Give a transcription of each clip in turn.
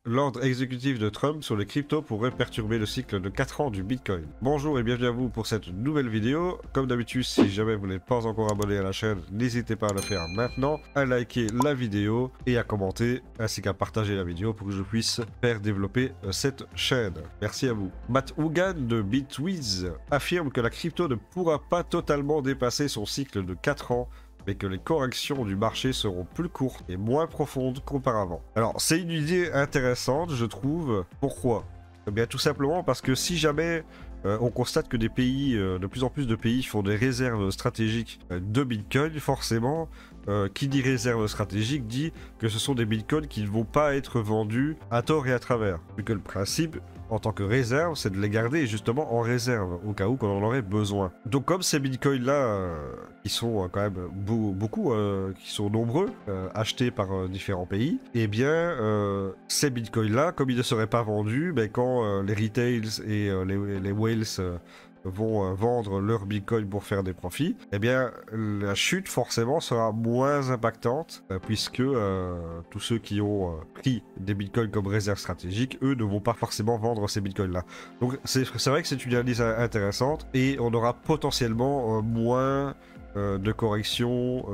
l'ordre exécutif de Trump sur les cryptos pourrait perturber le cycle de 4 ans du Bitcoin. Bonjour et bienvenue à vous pour cette nouvelle vidéo. Comme d'habitude, si jamais vous n'êtes pas encore abonné à la chaîne, n'hésitez pas à le faire maintenant, à liker la vidéo et à commenter, ainsi qu'à partager la vidéo pour que je puisse faire développer cette chaîne. Merci à vous. Matt Hougan de Bitwiz affirme que la crypto ne pourra pas totalement dépasser son cycle de 4 ans, mais que les corrections du marché seront plus courtes et moins profondes qu'auparavant. Alors, c'est une idée intéressante, je trouve. Pourquoi? Eh bien, tout simplement parce que si jamais on constate que des pays, de plus en plus de pays font des réserves stratégiques de Bitcoin, forcément, qui dit réserve stratégique dit que ce sont des Bitcoins qui ne vont pas être vendus à tort et à travers. Vu que le principe, en tant que réserve, c'est de les garder justement en réserve, au cas où qu'on en aurait besoin. Donc comme ces bitcoins-là, qui sont quand même beaucoup, qui sont nombreux, achetés par différents pays, eh bien, ces bitcoins-là, comme ils ne seraient pas vendus, ben, quand les retails et les whales vont vendre leur bitcoin pour faire des profits, eh bien la chute forcément sera moins impactante puisque tous ceux qui ont pris des bitcoins comme réserve stratégique, eux ne vont pas forcément vendre ces bitcoins là. Donc c'est vrai que c'est une analyse intéressante et on aura potentiellement moins de corrections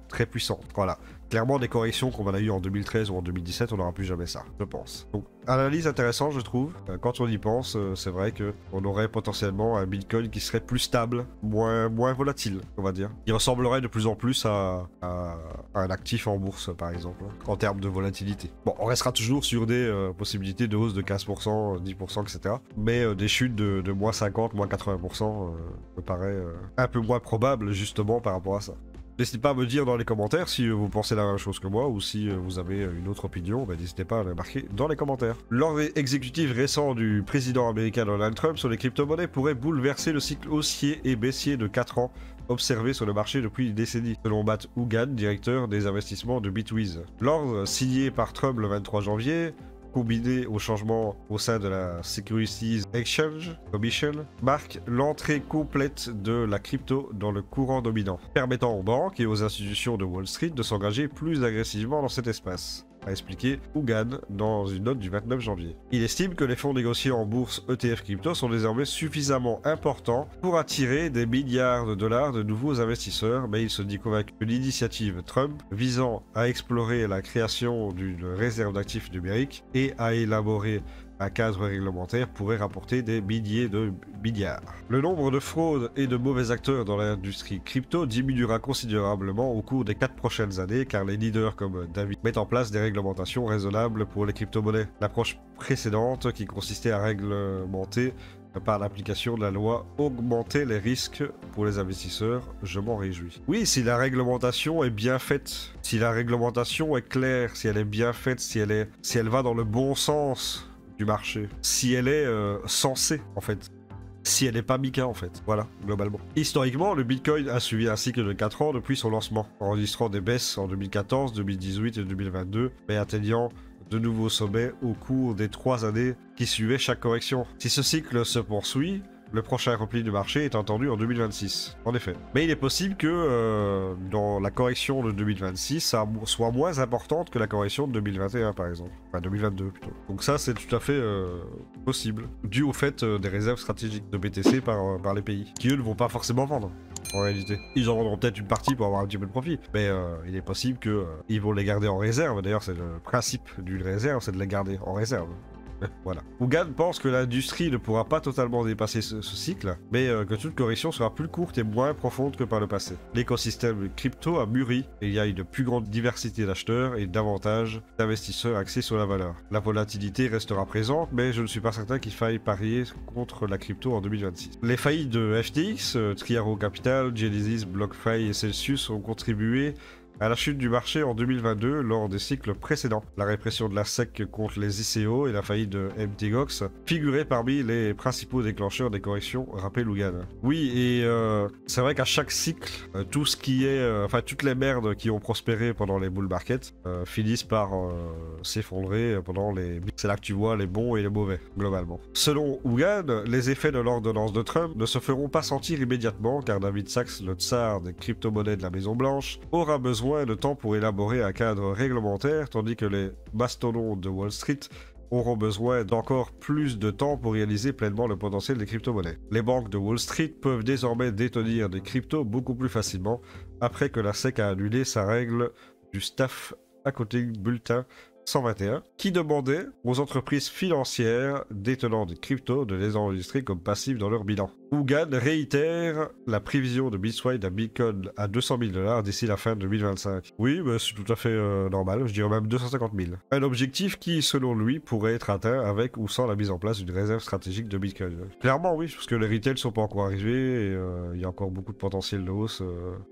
très puissantes. Voilà. Clairement, des corrections qu'on a eues en 2013 ou en 2017, on n'aura plus jamais ça, je pense. Donc, analyse intéressante, je trouve. Quand on y pense, c'est vrai qu'on aurait potentiellement un Bitcoin qui serait plus stable, moins volatile, on va dire. Il ressemblerait de plus en plus à un actif en bourse, par exemple, en termes de volatilité. Bon, on restera toujours sur des possibilités de hausse de 15%, 10%, etc. Mais des chutes de moins 50, moins 80% me paraît un peu moins probable, justement, par rapport à ça. N'hésitez pas à me dire dans les commentaires si vous pensez la même chose que moi ou si vous avez une autre opinion, ben n'hésitez pas à la marquer dans les commentaires. L'ordre exécutif récent du président américain Donald Trump sur les crypto-monnaies pourrait bouleverser le cycle haussier et baissier de 4 ans observé sur le marché depuis une décennie, selon Matt Hougan, directeur des investissements de Bitwiz. L'ordre signé par Trump le 23 janvier, combiné au changement au sein de la Securities Exchange Commission, marque l'entrée complète de la crypto dans le courant dominant, permettant aux banques et aux institutions de Wall Street de s'engager plus agressivement dans cet espace, a expliqué Hougan dans une note du 29 janvier. Il estime que les fonds négociés en bourse ETF crypto sont désormais suffisamment importants pour attirer des milliards de dollars de nouveaux investisseurs, mais il se dit convaincu que l'initiative Trump visant à explorer la création d'une réserve d'actifs numériques et à élaborer un cadre réglementaire pourrait rapporter des milliers de milliards. Le nombre de fraudes et de mauvais acteurs dans l'industrie crypto diminuera considérablement au cours des 4 prochaines années car les leaders comme David mettent en place des réglementations raisonnables pour les crypto-monnaies. L'approche précédente, qui consistait à réglementer par l'application de la loi, augmenter les risques pour les investisseurs, je m'en réjouis. Oui, si la réglementation est bien faite, si la réglementation est claire, si elle est bien faite, si elle va dans le bon sens du marché, si elle est censée en fait, si elle n'est pas Mika en fait, voilà, globalement. Historiquement, le Bitcoin a suivi un cycle de 4 ans depuis son lancement, enregistrant des baisses en 2014, 2018 et 2022, mais atteignant de nouveaux sommets au cours des 3 années qui suivaient chaque correction. Si ce cycle se poursuit, le prochain repli du marché est attendu en 2026, en effet. Mais il est possible que dans la correction de 2026, ça soit moins importante que la correction de 2021, par exemple. Enfin, 2022, plutôt. Donc ça, c'est tout à fait possible, dû au fait des réserves stratégiques de BTC par les pays, qui eux ne vont pas forcément vendre. En réalité, ils en vendront peut-être une partie pour avoir un petit peu de profit, mais il est possible qu'ils vont les garder en réserve. D'ailleurs, c'est le principe d'une réserve, c'est de les garder en réserve. Voilà. Hougan pense que l'industrie ne pourra pas totalement dépasser ce cycle, mais que toute correction sera plus courte et moins profonde que par le passé. L'écosystème crypto a mûri et il y a une plus grande diversité d'acheteurs et davantage d'investisseurs axés sur la valeur. La volatilité restera présente, mais je ne suis pas certain qu'il faille parier contre la crypto en 2026. Les faillites de FTX, Triaro Capital, Genesis, BlockFi et Celsius ont contribué à la chute du marché en 2022 lors des cycles précédents. La répression de la SEC contre les ICO et la faillite de MTGOX figuraient parmi les principaux déclencheurs des corrections, rappelle Hougan. Oui, et c'est vrai qu'à chaque cycle, tout ce qui est, enfin toutes les merdes qui ont prospéré pendant les bull markets finissent par s'effondrer pendant les... C'est là que tu vois les bons et les mauvais, globalement. Selon Hougan, les effets de l'ordonnance de Trump ne se feront pas sentir immédiatement car David Sachs, le tsar des crypto-monnaies de la Maison Blanche, aura besoin besoin de temps pour élaborer un cadre réglementaire, tandis que les mastodontes de Wall Street auront besoin d'encore plus de temps pour réaliser pleinement le potentiel des crypto-monnaies. Les banques de Wall Street peuvent désormais détenir des cryptos beaucoup plus facilement après que la SEC a annulé sa règle du Staff Accounting Bulletin 121 qui demandait aux entreprises financières détenant des cryptos de les enregistrer comme passifs dans leur bilan. Hougan réitère la prévision de Bitcoin d'un Bitcoin à 200 000 $ d'ici la fin de 2025. Oui, mais c'est tout à fait normal, je dirais même 250 000. Un objectif qui, selon lui, pourrait être atteint avec ou sans la mise en place d'une réserve stratégique de Bitcoin. Clairement oui, parce que les retails sont pas encore arrivés et il y a encore beaucoup de potentiel de hausse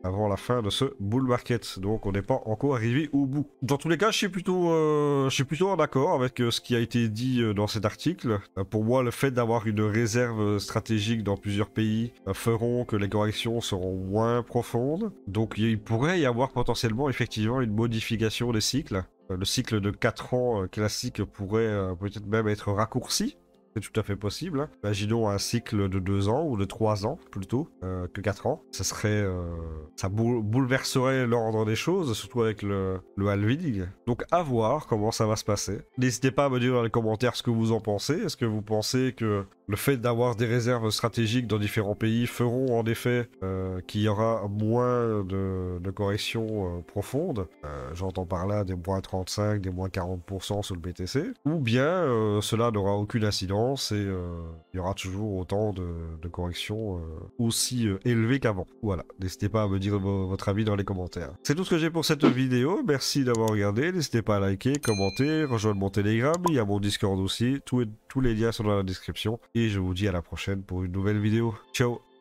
avant la fin de ce bull market, donc on n'est pas encore arrivé au bout. Dans tous les cas, je suis plutôt en accord avec ce qui a été dit dans cet article. Pour moi, le fait d'avoir une réserve stratégique dans plusieurs pays feront que les corrections seront moins profondes. Donc il pourrait y avoir potentiellement effectivement une modification des cycles. Le cycle de 4 ans classique pourrait peut-être même être raccourci. C'est tout à fait possible. Hein. Imaginons un cycle de 2 ans ou de 3 ans plutôt que 4 ans. Ça serait, ça bouleverserait l'ordre des choses, surtout avec le halving. Donc à voir comment ça va se passer. N'hésitez pas à me dire dans les commentaires ce que vous en pensez. Est-ce que vous pensez que le fait d'avoir des réserves stratégiques dans différents pays feront en effet qu'il y aura moins de corrections profondes. J'entends par là des moins 35, des moins 40% sur le BTC. Ou bien cela n'aura aucune incidence et il y aura toujours autant de corrections aussi élevées qu'avant. Voilà, n'hésitez pas à me dire votre avis dans les commentaires. C'est tout ce que j'ai pour cette vidéo. Merci d'avoir regardé. N'hésitez pas à liker, commenter, rejoindre mon Telegram. Il y a mon Discord aussi. Tous les liens sont dans la description. Et je vous dis à la prochaine pour une nouvelle vidéo. Ciao!